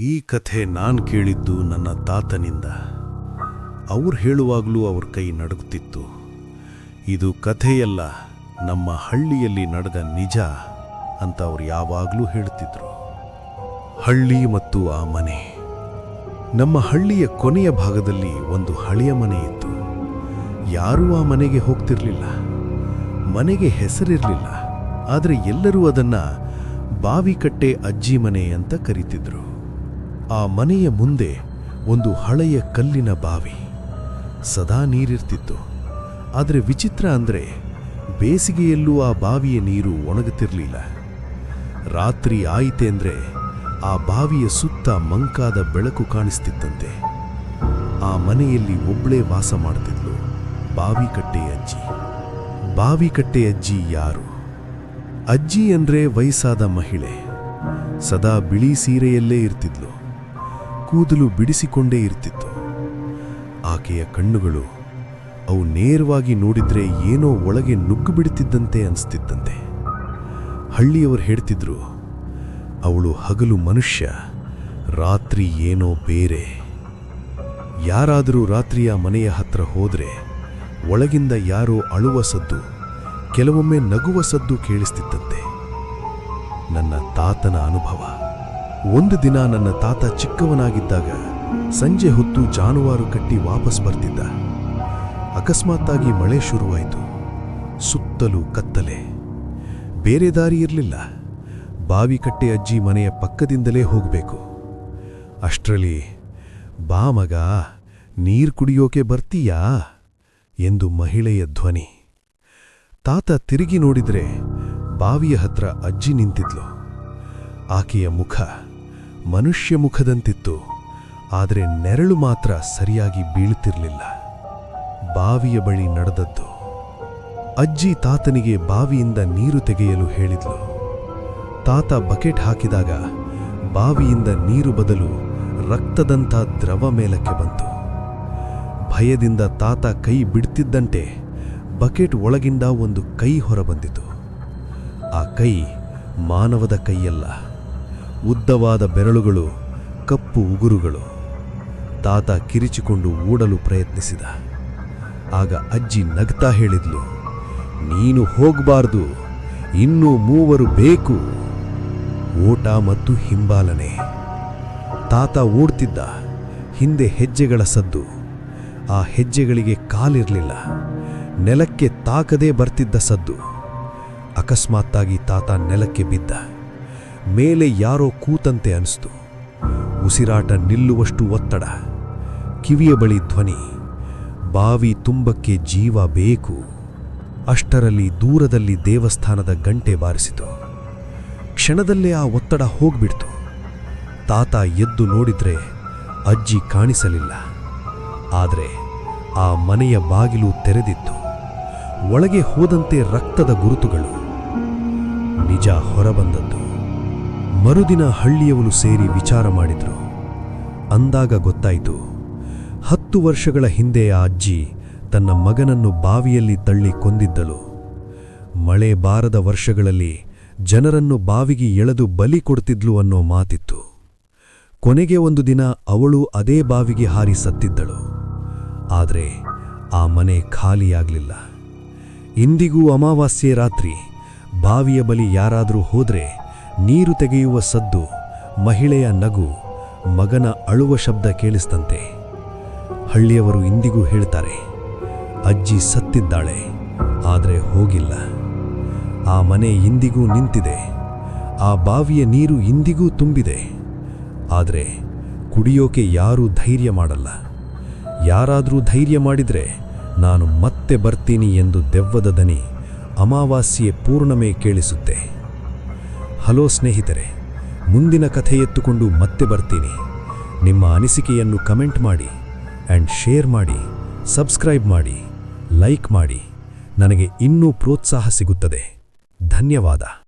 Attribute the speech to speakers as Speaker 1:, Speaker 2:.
Speaker 1: ಈ ಕಥೆ ನಾನು ಕೇಳಿದ್ದು ನನ್ನ ತಾತನಿಂದ. ಅವ್ರು ಹೇಳುವಾಗಲೂ ಅವ್ರ ಕೈ ನಡುಗುತ್ತಿತ್ತು. ಇದು ಕಥೆಯಲ್ಲ, ನಮ್ಮ ಹಳ್ಳಿಯಲ್ಲಿ ನಡೆದ ನಿಜ ಅಂತ ಅವ್ರು ಯಾವಾಗಲೂ ಹೇಳ್ತಿದ್ರು. ಹಳ್ಳಿ ಮತ್ತು ಆ ಮನೆ. ನಮ್ಮ ಹಳ್ಳಿಯ ಕೊನೆಯ ಭಾಗದಲ್ಲಿ ಒಂದು ಹಳೆಯ ಮನೆ ಇತ್ತು. ಯಾರೂ ಆ ಮನೆಗೆ ಹೋಗ್ತಿರ್ಲಿಲ್ಲ. ಮನೆಗೆ ಹೆಸರಿರಲಿಲ್ಲ, ಆದರೆ ಎಲ್ಲರೂ ಅದನ್ನ ಬಾವಿಕಟ್ಟೆ ಅಜ್ಜಿ ಮನೆ ಅಂತ ಕರೀತಿದ್ರು. ಆ ಮನೆಯ ಮುಂದೆ ಒಂದು ಹಳೆಯ ಕಲ್ಲಿನ ಬಾವಿ. ಸದಾ ನೀರಿರ್ತಿತ್ತು. ಆದರೆ ವಿಚಿತ್ರ ಅಂದ್ರೆ ಬೇಸಿಗೆಯಲ್ಲೂ ಆ ಬಾವಿಯ ನೀರು ಒಣಗುತ್ತಿರಲಿಲ್ಲ. ರಾತ್ರಿ ಆಯಿತೆಂದ್ರೆ ಆ ಬಾವಿಯ ಸುತ್ತ ಮಂಕಾದ ಬೆಳಕು ಕಾಣಿಸ್ತಿತ್ತಂತೆ. ಆ ಮನೆಯಲ್ಲಿ ಒಬ್ಳೇ ವಾಸ ಮಾಡ್ತಿದ್ಲು ಬಾವಿಕಟ್ಟೆ ಅಜ್ಜಿ. ಬಾವಿಕಟ್ಟೆ ಅಜ್ಜಿ ಯಾರು? ಅಜ್ಜಿ ಅಂದ್ರೆ ವಯಸ್ಸಾದ ಮಹಿಳೆ. ಸದಾ ಬಿಳಿ ಸೀರೆಯಲ್ಲೇ ಇರ್ತಿದ್ಲು. ಕೂದಲು ಬಿಡಿಸಿಕೊಂಡೇ ಇರ್ತಿತ್ತು. ಆಕೆಯ ಕಣ್ಣುಗಳು, ಅವು ನೇರವಾಗಿ ನೋಡಿದ್ರೆ ಏನೋ ಒಳಗೆ ನುಗ್ಗು ಬಿಡುತ್ತಿದ್ದಂತೆ ಅನಿಸ್ತಿದ್ದಂತೆ. ಹಳ್ಳಿಯವರು ಹೇಳ್ತಿದ್ರು, ಅವಳು ಹಗಲು ಮನುಷ್ಯ, ರಾತ್ರಿ ಏನೋ ಬೇರೆ. ಯಾರಾದರೂ ರಾತ್ರಿಯ ಮನೆಯ ಹತ್ರ ಹೋದ್ರೆ ಒಳಗಿಂದ ಯಾರೋ ಅಳುವ ಸದ್ದು, ಕೆಲವೊಮ್ಮೆ ನಗುವ ಸದ್ದು ಕೇಳಿಸ್ತಿತ್ತಂತೆ. ನನ್ನ ತಾತನ ಅನುಭವ. ಒಂದು ದಿನ ನನ್ನ ತಾತ ಚಿಕ್ಕವನಾಗಿದ್ದಾಗ ಸಂಜೆ ಹೊತ್ತು ಜಾನುವಾರು ಕಟ್ಟಿ ವಾಪಸ್ ಬರ್ತಿದ್ದ. ಅಕಸ್ಮಾತ್ತಾಗಿ ಮಳೆ ಶುರುವಾಯಿತು. ಸುತ್ತಲೂ ಕತ್ತಲೆ. ಬೇರೆ ದಾರಿ ಇರಲಿಲ್ಲ. ಬಾವಿಕಟ್ಟೆ ಅಜ್ಜಿ ಮನೆಯ ಪಕ್ಕದಿಂದಲೇ ಹೋಗಬೇಕು. ಅಷ್ಟರಲ್ಲಿ, ಬಾ ಮಗ, ನೀರು ಕುಡಿಯೋಕೆ ಬರ್ತೀಯಾ ಎಂದು ಮಹಿಳೆಯ ಧ್ವನಿ. ತಾತ ತಿರುಗಿ ನೋಡಿದ್ರೆ ಬಾವಿಯ ಹತ್ರ ಅಜ್ಜಿ ನಿಂತಿದ್ಲು. ಆಕೆಯ ಮುಖ ಮನುಷ್ಯ ಮುಖದಂತಿತ್ತು, ಆದರೆ ನೆರಳು ಮಾತ್ರ ಸರಿಯಾಗಿ ಬೀಳುತ್ತಿರಲಿಲ್ಲ. ಬಾವಿಯ ಬಳಿ ನಡೆದದ್ದು. ಅಜ್ಜಿ ತಾತನಿಗೆ ಬಾವಿಯಿಂದ ನೀರು ತೆಗೆಯಲು ಹೇಳಿದ್ಲು. ತಾತ ಬಕೆಟ್ ಹಾಕಿದಾಗ ಬಾವಿಯಿಂದ ನೀರು ಬದಲು ರಕ್ತದಂಥ ದ್ರವ ಮೇಲಕ್ಕೆ ಬಂತು. ಭಯದಿಂದ ತಾತ ಕೈ ಬಿಡ್ತಿದ್ದಂತೆ ಬಕೆಟ್ ಒಳಗಿಂದ ಒಂದು ಕೈ ಹೊರಬಂದಿತು. ಆ ಕೈ ಮಾನವದ ಕೈಯಲ್ಲ. ಉದ್ದವಾದ ಬೆರಳುಗಳು, ಕಪ್ಪು ಉಗುರುಗಳು. ತಾತ ಕಿರಿಚಿಕೊಂಡು ಓಡಲು ಪ್ರಯತ್ನಿಸಿದ. ಆಗ ಅಜ್ಜಿ ನಗ್ತಾ ಹೇಳಿದ್ಲು, ನೀನು ಹೋಗಬಾರ್ದು, ಇನ್ನೂ 3 ಬೇಕು. ಓಟ ಮತ್ತು ಹಿಂಬಾಲನೆ. ತಾತ ಓಡ್ತಿದ್ದ. ಹಿಂದೆ ಹೆಜ್ಜೆಗಳ ಸದ್ದು. ಆ ಹೆಜ್ಜೆಗಳಿಗೆ ಕಾಲಿರಲಿಲ್ಲ. ನೆಲಕ್ಕೆ ತಾಕದೇ ಬರ್ತಿದ್ದ ಸದ್ದು. ಅಕಸ್ಮಾತ್ತಾಗಿ ತಾತ ನೆಲಕ್ಕೆ ಬಿದ್ದ. ಮೇಲೆ ಯಾರೋ ಕೂತಂತೆ ಅನಿಸ್ತು. ಉಸಿರಾಟ ನಿಲ್ಲುವಷ್ಟು ಒತ್ತಡ. ಕಿವಿಯ ಬಳಿ ಧ್ವನಿ, ಬಾವಿ ತುಂಬಕ್ಕೆ ಜೀವ ಬೇಕು. ಅಷ್ಟರಲ್ಲಿ ದೂರದಲ್ಲಿ ದೇವಸ್ಥಾನದ ಗಂಟೆ ಬಾರಿಸಿತು. ಕ್ಷಣದಲ್ಲೇ ಆ ಒತ್ತಡ ಹೋಗ್ಬಿಡ್ತು. ತಾತ ಎದ್ದು ನೋಡಿದ್ರೆ ಅಜ್ಜಿ ಕಾಣಿಸಲಿಲ್ಲ. ಆದರೆ ಆ ಮನೆಯ ಬಾಗಿಲು ತೆರೆದಿತ್ತು. ಒಳಗೆ ಹೋದಂತೆ ರಕ್ತದ ಗುರುತುಗಳು. ನಿಜ ಹೊರಬಂದದ್ದು. ಮರುದಿನ ಹಳ್ಳಿಯವರು ಸೇರಿ ವಿಚಾರ ಮಾಡಿದ್ರು. ಅಂದಾಗ ಗೊತ್ತಾಯಿತು, 10 ವರ್ಷಗಳ ಹಿಂದೆ ಆ ಅಜ್ಜಿ ತನ್ನ ಮಗನನ್ನು ಬಾವಿಯಲ್ಲಿ ತಳ್ಳಿ ಕೊಂದಿದ್ದಳು. ಮಳೆ ಬಾರದ ವರ್ಷಗಳಲ್ಲಿ ಜನರನ್ನು ಬಾವಿಗೆ ಎಳೆದು ಬಲಿ ಕೊಡ್ತಿದ್ಲು ಅನ್ನೋ ಮಾತಿತ್ತು. ಕೊನೆಗೆ ಒಂದು ದಿನ ಅವಳು ಅದೇ ಬಾವಿಗೆ ಹಾರಿ ಸತ್ತಿದ್ದಳು. ಆದರೆ ಆ ಮನೆ ಖಾಲಿಯಾಗಲಿಲ್ಲ. ಇಂದಿಗೂ ಅಮಾವಾಸ್ಯೆ ರಾತ್ರಿ ಬಾವಿಯ ಬಳಿ ಯಾರಾದರೂ ಹೋದ್ರೆ ನೀರು ತೆಗೆಯುವ ಸದ್ದು, ಮಹಿಳೆಯ ನಗು, ಮಗನ ಅಳುವ ಶಬ್ದ ಕೇಳಿಸ್ತಂತೆ. ಹಳ್ಳಿಯವರು ಇಂದಿಗೂ ಹೇಳ್ತಾರೆ, ಅಜ್ಜಿ ಸತ್ತಿದ್ದಾಳೆ, ಆದರೆ ಹೋಗಿಲ್ಲ. ಆ ಮನೆ ಇಂದಿಗೂ ನಿಂತಿದೆ. ಆ ಬಾವಿಯ ನೀರು ಇಂದಿಗೂ ತುಂಬಿದೆ. ಆದರೆ ಕುಡಿಯೋಕೆ ಯಾರೂ ಧೈರ್ಯ ಮಾಡಲ್ಲ. ಯಾರಾದರೂ ಧೈರ್ಯ ಮಾಡಿದ್ರೆ ನಾನು ಮತ್ತೆ ಬರ್ತೀನಿ ಎಂದು ದೆವ್ವದ ದನಿ ಅಮಾವಾಸ್ಯೆ ಪೂರ್ಣಮೇ ಕೇಳಿಸುತ್ತೆ. ಹಲೋ ಸ್ನೇಹಿತರೆ, ಮುಂದಿನ ಕಥೆ ಎತ್ತುಕೊಂಡು ಮತ್ತೆ ಬರ್ತೀನಿ. ನಿಮ್ಮ ಅನಿಸಿಕೆಯನ್ನು ಕಮೆಂಟ್ ಮಾಡಿ ಆ್ಯಂಡ್ ಶೇರ್ ಮಾಡಿ, ಸಬ್ಸ್ಕ್ರೈಬ್ ಮಾಡಿ, ಲೈಕ್ ಮಾಡಿ. ನನಗೆ ಇನ್ನೂ ಪ್ರೋತ್ಸಾಹ ಸಿಗುತ್ತದೆ. ಧನ್ಯವಾದ.